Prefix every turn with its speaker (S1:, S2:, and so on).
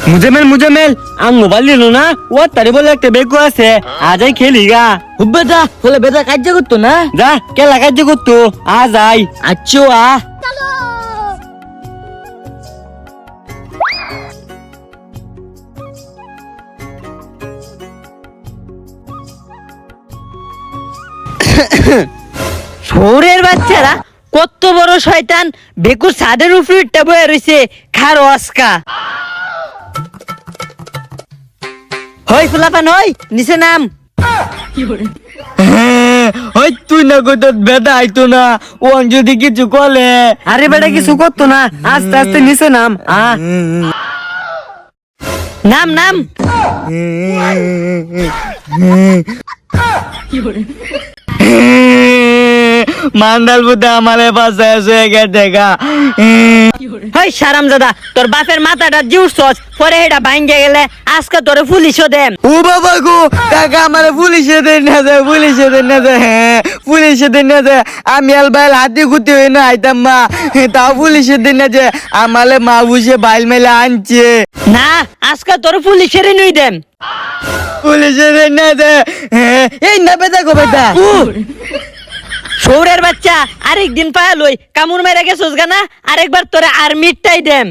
S1: মুজামেল আম mobile দিল না ও তারে বলে একটা বেকু আছে আজাই খেলি গা
S2: হুব্বে যা বলে বেটা কাজ করতো না
S1: যা কেলা কাজ করতো আজ আই
S2: আচ্ছা আ শহরের বাচ্চারা কত বড় শয়তান বেকুর ছাদের উপরে বয়ে রইছে খার অস্কা হই ফুলাপান হই নিচে নাম
S1: ওই তুই না কই তোর বেটা আইতো না ও যদি কিছু কলে আরে বেটা কিছু করতো না আস্তে আস্তে নিচে নাম
S2: নাম নাম
S1: মান্দাল বুদ্ধা আমারে পাশে এসে গেছে গা
S2: হই সারামজাদা তোর বাপের মাথাটা জিউসছ পরে এটা ভাঙ্গে গেলে আজকে তোরে পুলিশও দেন
S1: ও বাবা গো কাকা আমারে পুলিশে দেন না যায় পুলিশে দেন না যায় হ্যাঁ পুলিশে দেন না যায় আমি আলবাইল হাতে খুঁতে হই না আইতাম মা তাও পুলিশে দেন না যে আমালে মা বুঝে বাইল মেলে আনছে
S2: না আজকে তোর পুলিশেরই নই দেন
S1: পুলিশে দেন না যায় হ্যাঁ এই না বেটা গো বেটা
S2: শহরের বাচ্চা আরেকদিন পায়া লই কামুর মেরে গেছস গানা আরেকবার তোরে আর্মিটাই দেন